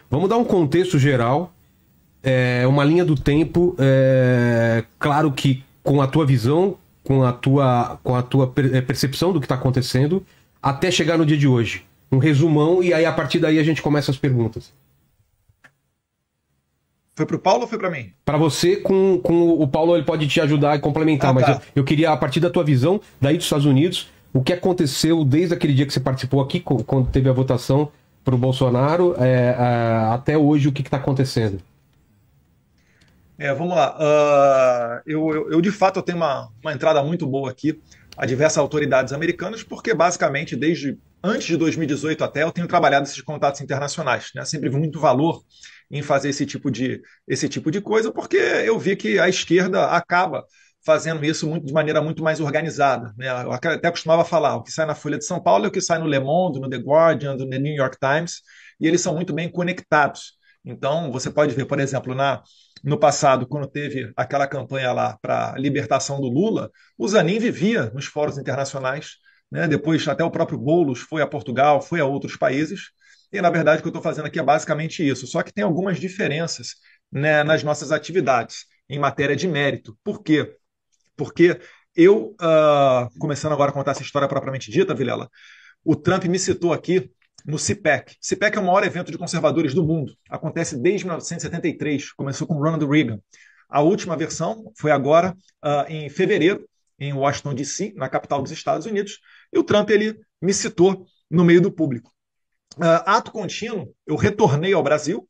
Vamos dar um contexto geral, uma linha do tempo, claro que com a tua visão, com a tua percepção do que está acontecendo, até chegar no dia de hoje. Um resumão, e aí a partir daí a gente começa as perguntas. Foi pro Paulo ou foi para mim? Para você, com o Paulo, ele pode te ajudar e complementar, Ah, mas eu, tá. eu queria, a partir da tua visão, daí dos Estados Unidos, o que aconteceu desde aquele dia que você participou aqui, quando teve a votação para o Bolsonaro, até hoje, o que está acontecendo? Vamos lá. Eu, de fato eu tenho uma entrada muito boa aqui a diversas autoridades americanas, porque basicamente desde antes de 2018 até eu tenho trabalhado esses contatos internacionais, né? Sempre vi muito valor em fazer esse tipo de coisa, porque eu vi que a esquerda acaba fazendo isso de maneira muito mais organizada, né? Eu até costumava falar, o que sai na Folha de São Paulo é o que sai no Le Monde, no The Guardian, no New York Times, e eles são muito bem conectados. Então, você pode ver, por exemplo, no passado, quando teve aquela campanha lá para a libertação do Lula, o Zanin vivia nos fóruns internacionais, né? Depois até o próprio Boulos foi a Portugal, foi a outros países, e na verdade o que eu estou fazendo aqui é basicamente isso, só que tem algumas diferenças, né, nas nossas atividades em matéria de mérito. Por quê? Porque eu, começando agora a contar essa história propriamente dita, Vilela, o Trump me citou aqui no CPAC. CPAC é o maior evento de conservadores do mundo. Acontece desde 1973, começou com Ronald Reagan. A última versão foi agora em fevereiro, em Washington, D.C., na capital dos Estados Unidos, e o Trump ele me citou no meio do público. Ato contínuo, eu retornei ao Brasil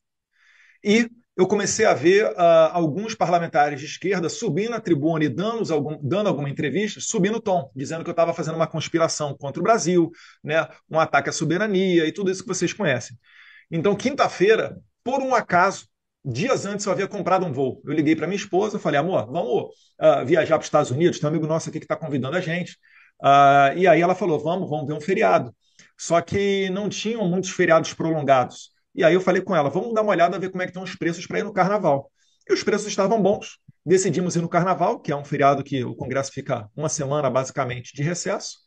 e eu comecei a ver alguns parlamentares de esquerda subindo na tribuna e dando alguma entrevista, subindo o tom, dizendo que eu estava fazendo uma conspiração contra o Brasil, né, um ataque à soberania e tudo isso que vocês conhecem. Então, quinta-feira, por um acaso, dias antes eu havia comprado um voo. Eu liguei para minha esposa, falei, amor, vamos viajar para os Estados Unidos, tem um amigo nosso aqui que está convidando a gente. E aí ela falou, vamos ver um feriado. Só que não tinham muitos feriados prolongados. E aí eu falei com ela, vamos dar uma olhada, ver como é que estão os preços para ir no Carnaval. E os preços estavam bons. Decidimos ir no Carnaval, que é um feriado que o Congresso fica uma semana, basicamente, de recesso.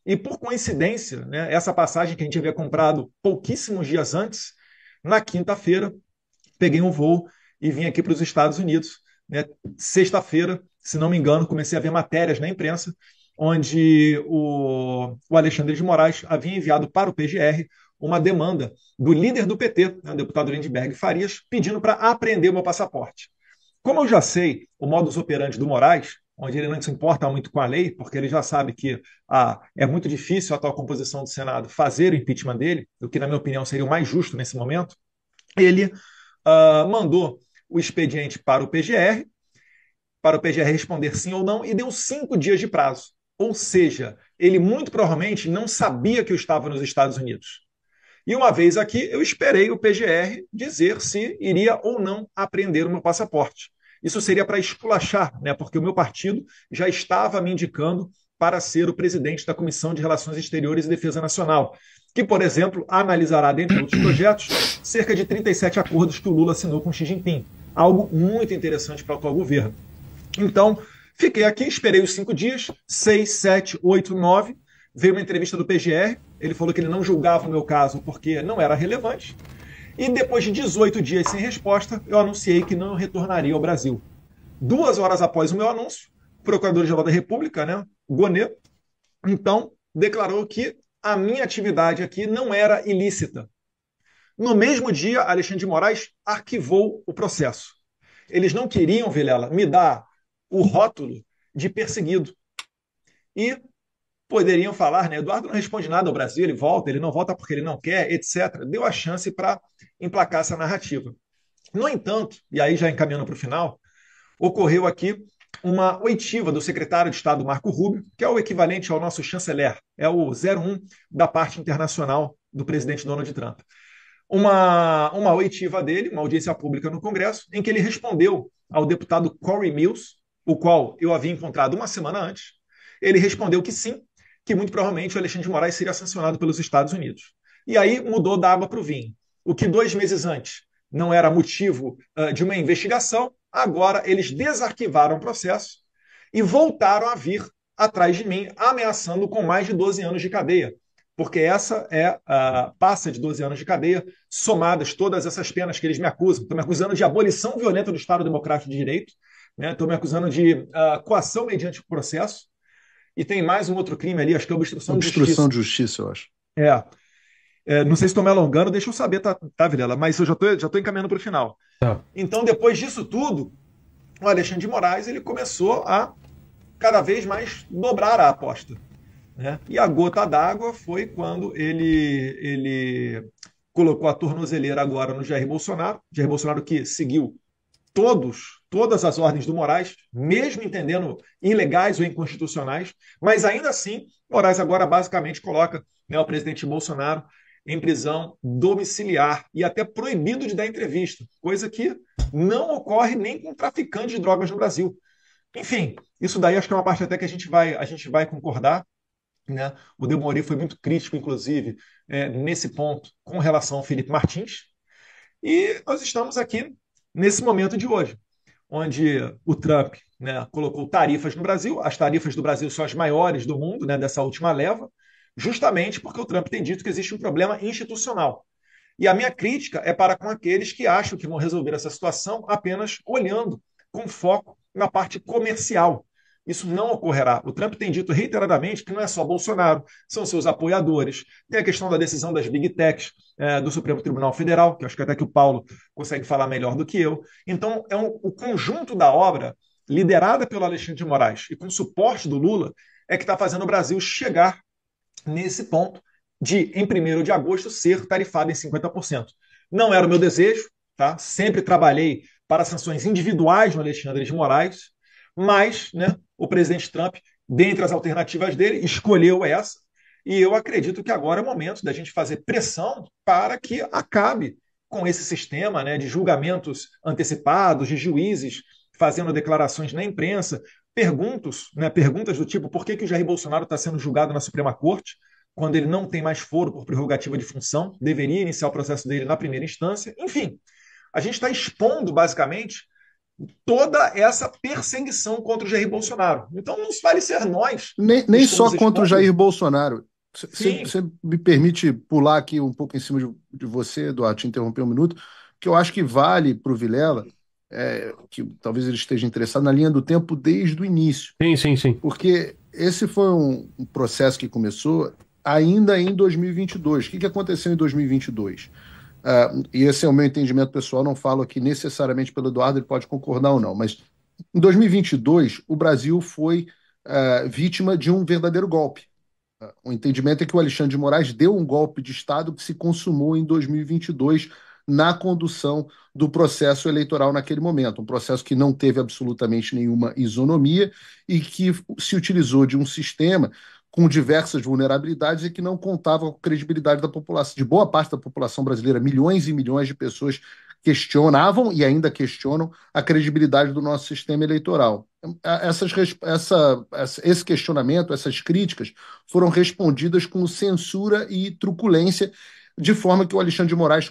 E por coincidência, né, essa passagem que a gente havia comprado pouquíssimos dias antes, na quinta-feira, peguei um voo e vim aqui para os Estados Unidos. Né? Sexta-feira, se não me engano, comecei a ver matérias na imprensa onde o Alexandre de Moraes havia enviado para o PGR uma demanda do líder do PT, né, o deputado Lindbergh Farias, pedindo para apreender o meu passaporte. Como eu já sei o modus operandi do Moraes, onde ele não se importa muito com a lei, porque ele já sabe que é muito difícil a atual composição do Senado fazer o impeachment dele, o que, na minha opinião, seria o mais justo nesse momento, ele mandou o expediente para o PGR responder sim ou não, e deu 5 dias de prazo. Ou seja, ele muito provavelmente não sabia que eu estava nos Estados Unidos. E uma vez aqui, eu esperei o PGR dizer se iria ou não apreender o meu passaporte. Isso seria para esculachar, né? Porque o meu partido já estava me indicando para ser o presidente da Comissão de Relações Exteriores e Defesa Nacional, que, por exemplo, analisará, dentre outros projetos, cerca de 37 acordos que o Lula assinou com Xi Jinping. Algo muito interessante para o atual governo. Então, fiquei aqui, esperei os 5 dias, 6, 7, 8, 9. Veio uma entrevista do PGR, ele falou que ele não julgava o meu caso porque não era relevante. E depois de 18 dias sem resposta, eu anunciei que não retornaria ao Brasil. 2 horas após o meu anúncio, o Procurador-Geral da República, né, Gonê, então declarou que a minha atividade aqui não era ilícita. No mesmo dia, Alexandre de Moraes arquivou o processo. Eles não queriam, Vilela, me dar o rótulo de perseguido. E poderiam falar, né? Eduardo não responde nada ao Brasil, ele não volta porque ele não quer, etc. Deu a chance para emplacar essa narrativa. No entanto, e aí já encaminhando para o final, ocorreu aqui uma oitiva do secretário de Estado Marco Rubio, que é o equivalente ao nosso chanceler, é o 01 da parte internacional do presidente Donald Trump. Uma oitiva dele, uma audiência pública no Congresso, em que ele respondeu ao deputado Corey Mills, o qual eu havia encontrado uma semana antes. Ele respondeu que sim, que muito provavelmente o Alexandre de Moraes seria sancionado pelos Estados Unidos. E aí mudou da água para o vinho. O que 2 meses antes não era motivo de uma investigação, agora eles desarquivaram o processo e voltaram a vir atrás de mim, ameaçando com mais de 12 anos de cadeia. porque essa passa de 12 anos de cadeia, somadas todas essas penas que eles me acusam. Estão me acusando de abolição violenta do Estado Democrático de Direito, né? Estão me acusando de coação mediante processo, e tem mais um outro crime ali, acho que é obstrução de Obstrução justiça. de justiça, eu acho. É, não sei se estou me alongando, deixa eu saber, tá, Vilela, mas eu já tô encaminhando para o final. Tá. Então, depois disso tudo, o Alexandre de Moraes ele começou a cada vez mais dobrar a aposta, né? E a gota d'água foi quando ele colocou a tornozeleira agora no Jair Bolsonaro que seguiu todas as ordens do Moraes, mesmo entendendo ilegais ou inconstitucionais, mas ainda assim, Moraes agora basicamente coloca, né, o presidente Bolsonaro em prisão domiciliar e até proibido de dar entrevista, coisa que não ocorre nem com traficantes de drogas no Brasil. Enfim, isso daí acho que é uma parte até que a gente vai concordar, né? O Demori foi muito crítico, inclusive, nesse ponto, com relação ao Felipe Martins. E nós estamos aqui nesse momento de hoje, onde o Trump, né, colocou tarifas no Brasil. As tarifas do Brasil são as maiores do mundo, né, dessa última leva, justamente porque o Trump tem dito que existe um problema institucional. E a minha crítica é para com aqueles que acham que vão resolver essa situação apenas olhando com foco na parte comercial. Isso não ocorrerá. O Trump tem dito reiteradamente que não é só Bolsonaro, são seus apoiadores. Tem a questão da decisão das Big Techs do Supremo Tribunal Federal, que eu acho que até que o Paulo consegue falar melhor do que eu. Então, o conjunto da obra, liderada pelo Alexandre de Moraes e com suporte do Lula, é que está fazendo o Brasil chegar nesse ponto de, em 1º de agosto, ser tarifado em 50%. Não era o meu desejo, tá? Sempre trabalhei para sanções individuais no Alexandre de Moraes, mas, né, o presidente Trump, dentre as alternativas dele, escolheu essa, e eu acredito que agora é o momento da gente fazer pressão para que acabe com esse sistema, né, de julgamentos antecipados, de juízes fazendo declarações na imprensa, perguntas do tipo por que o Jair Bolsonaro está sendo julgado na Suprema Corte, quando ele não tem mais foro por prerrogativa de função, deveria iniciar o processo dele na primeira instância. Enfim, a gente está expondo, basicamente, toda essa perseguição contra o Jair Bolsonaro. Então, não vale ser nós que Nem só estamos contra o expondo. Jair Bolsonaro. Sim, Você me permite pular aqui um pouco em cima de você, Eduardo, te interromper um minuto, que eu acho que vale para o Vilela, que talvez ele esteja interessado na linha do tempo desde o início. Sim, sim, sim. Porque esse foi um processo que começou ainda em 2022. O que aconteceu em 2022? E esse é o meu entendimento pessoal, não falo aqui necessariamente pelo Eduardo, ele pode concordar ou não, mas em 2022 o Brasil foi vítima de um verdadeiro golpe. O entendimento é que o Alexandre de Moraes deu um golpe de Estado que se consumou em 2022 na condução do processo eleitoral naquele momento, um processo que não teve absolutamente nenhuma isonomia e que se utilizou de um sistema com diversas vulnerabilidades e que não contava com a credibilidade da população, de boa parte da população brasileira. Milhões e milhões de pessoas questionavam e ainda questionam a credibilidade do nosso sistema eleitoral. Esse questionamento, essas críticas foram respondidas com censura e truculência, de forma que o Alexandre de Moraes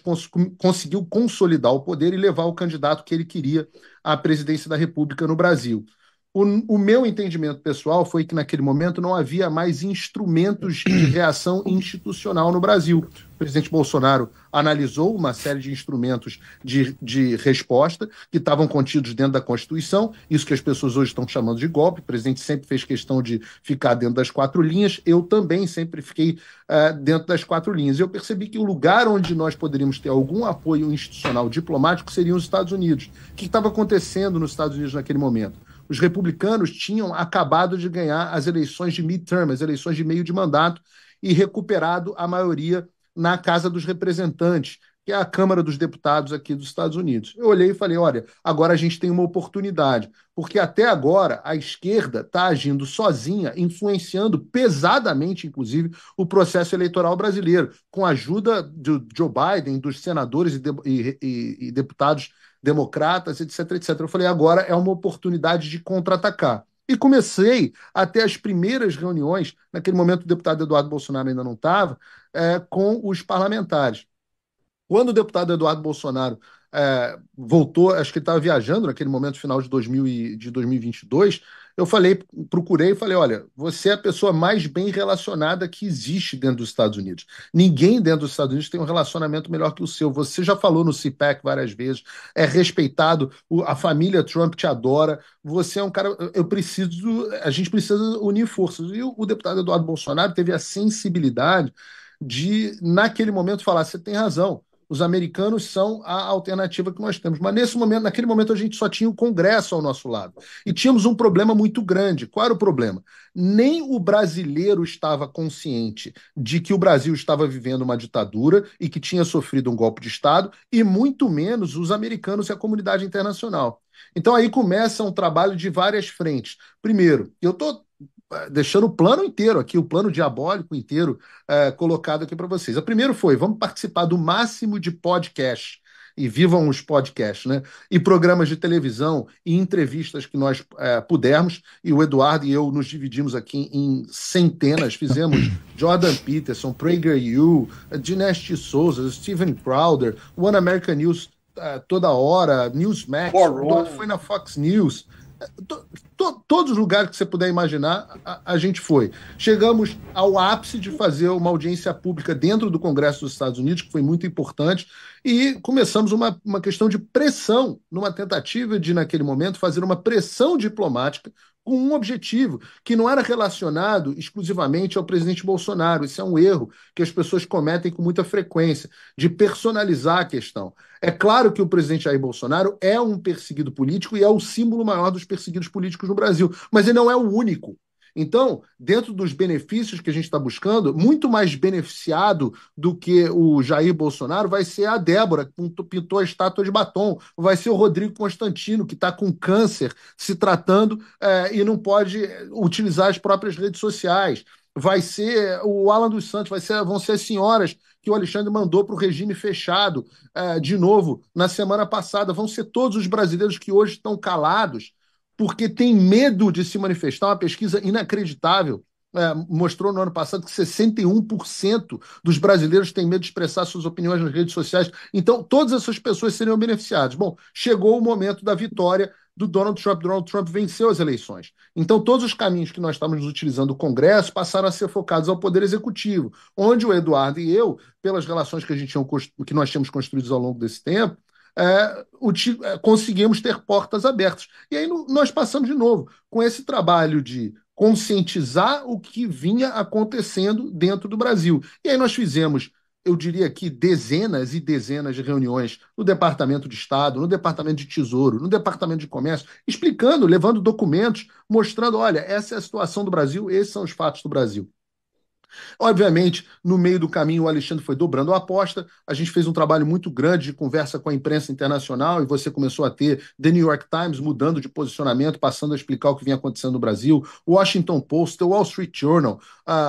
conseguiu consolidar o poder e levar o candidato que ele queria à presidência da República no Brasil. O meu entendimento pessoal foi que naquele momento não havia mais instrumentos de reação institucional no Brasil. O presidente Bolsonaro analisou uma série de instrumentos de resposta que estavam contidos dentro da Constituição, isso que as pessoas hoje estão chamando de golpe. O presidente sempre fez questão de ficar dentro das 4 linhas, eu também sempre fiquei dentro das 4 linhas. Eu percebi que o lugar onde nós poderíamos ter algum apoio institucional diplomático seriam os Estados Unidos. O que estava acontecendo nos Estados Unidos naquele momento? Os republicanos tinham acabado de ganhar as eleições de midterm, as eleições de meio de mandato, e recuperado a maioria na Casa dos Representantes, que é a Câmara dos Deputados aqui dos Estados Unidos. Eu olhei e falei, olha, agora a gente tem uma oportunidade, porque até agora a esquerda está agindo sozinha, influenciando pesadamente, inclusive, o processo eleitoral brasileiro, com a ajuda do Joe Biden, dos senadores e deputados democratas, etc, etc. Eu falei, agora é uma oportunidade de contra-atacar. E comecei a ter as primeiras reuniões, naquele momento o deputado Eduardo Bolsonaro ainda não estava, com os parlamentares. Quando o deputado Eduardo Bolsonaro voltou, acho que ele estava viajando naquele momento, final de 2022, eu falei, procurei e falei, olha, você é a pessoa mais bem relacionada que existe dentro dos Estados Unidos. Ninguém dentro dos Estados Unidos tem um relacionamento melhor que o seu. Você já falou no CPAC várias vezes, é respeitado, a família Trump te adora. Você é um cara, a gente precisa unir forças. E o deputado Eduardo Bolsonaro teve a sensibilidade de, naquele momento, falar: você tem razão. Os americanos são a alternativa que nós temos. Mas nesse momento, naquele momento, a gente só tinha o Congresso ao nosso lado. E tínhamos um problema muito grande. Qual era o problema? Nem o brasileiro estava consciente de que o Brasil estava vivendo uma ditadura e que tinha sofrido um golpe de Estado, e muito menos os americanos e a comunidade internacional. Então aí começa um trabalho de várias frentes. Primeiro, eu estou deixando o plano inteiro aqui, o plano diabólico inteiro colocado aqui para vocês. A primeiro foi: vamos participar do máximo de podcast, e vivam os podcasts, né? E programas de televisão e entrevistas que nós pudermos, e o Eduardo e eu nos dividimos aqui em centenas, fizemos Jordan Peterson, PragerU, Dinesh Souza, Steven Crowder, One American News toda hora, Newsmax, foi na Fox News. Todos os lugares que você puder imaginar, a gente foi. Chegamos ao ápice de fazer uma audiência pública dentro do Congresso dos Estados Unidos, que foi muito importante, e começamos uma questão de pressão, numa tentativa de, naquele momento, fazer uma pressão diplomática com um objetivo que não era relacionado exclusivamente ao presidente Bolsonaro. Isso é um erro que as pessoas cometem com muita frequência, de personalizar a questão. É claro que o presidente Jair Bolsonaro é um perseguido político e é o símbolo maior dos perseguidos políticos no Brasil, mas ele não é o único. Então, dentro dos benefícios que a gente está buscando, muito mais beneficiado do que o Jair Bolsonaro vai ser a Débora, que pintou a estátua de batom, vai ser o Rodrigo Constantino, que está com câncer, se tratando e não pode utilizar as próprias redes sociais. Vai ser o Alan dos Santos, vão ser as senhoras que o Alexandre mandou para o regime fechado de novo na semana passada. Vão ser todos os brasileiros que hoje estão calados porque têm medo de se manifestar. Uma pesquisa inacreditável mostrou no ano passado que 61% dos brasileiros têm medo de expressar suas opiniões nas redes sociais. Então, todas essas pessoas seriam beneficiadas. Bom, chegou o momento da vitória do Donald Trump. Donald Trump venceu as eleições. Então, todos os caminhos que nós estamos utilizando o Congresso passaram a ser focados ao Poder Executivo, onde o Eduardo e eu, pelas relações que nós tínhamos construídos ao longo desse tempo, conseguimos ter portas abertas. E aí nós passamos de novo com esse trabalho de conscientizar o que vinha acontecendo dentro do Brasil. E aí nós fizemos, eu diria aqui, dezenas e dezenas de reuniões no Departamento de Estado, no Departamento de Tesouro, no Departamento de Comércio, explicando, levando documentos, mostrando: olha, essa é a situação do Brasil, esses são os fatos do Brasil. Obviamente, no meio do caminho, o Alexandre foi dobrando a aposta. A gente fez um trabalho muito grande de conversa com a imprensa internacional, e você começou a ter The New York Times mudando de posicionamento, passando a explicar o que vinha acontecendo no Brasil, o Washington Post, The Wall Street Journal,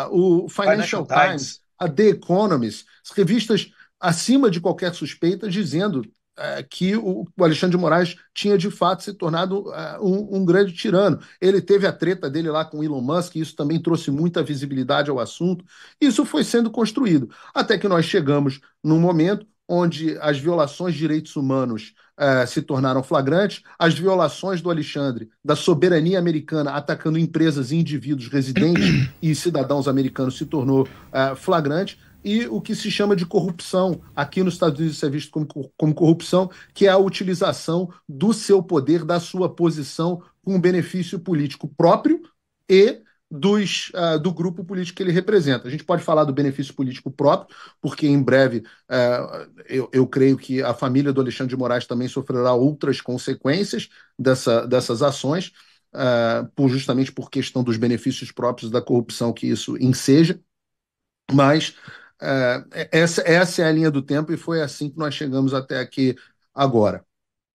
o Financial Times, a The Economist, as revistas acima de qualquer suspeita, dizendo que o Alexandre de Moraes tinha de fato se tornado um grande tirano. Ele teve a treta dele lá com Elon Musk, e isso também trouxe muita visibilidade ao assunto. Isso foi sendo construído, até que nós chegamos num momento onde as violações de direitos humanos se tornaram flagrantes, as violações do Alexandre, da soberania americana, atacando empresas e indivíduos residentes e cidadãos americanos, se tornou flagrante. E o que se chama de corrupção, aqui nos Estados Unidos isso é visto como corrupção, que é a utilização do seu poder, da sua posição, com benefício político próprio e do grupo político que ele representa. A gente pode falar do benefício político próprio, porque em breve eu creio que a família do Alexandre de Moraes também sofrerá outras consequências dessas ações, justamente por questão dos benefícios próprios da corrupção que isso enseja. Mas essa é a linha do tempo, e foi assim que nós chegamos até aqui agora.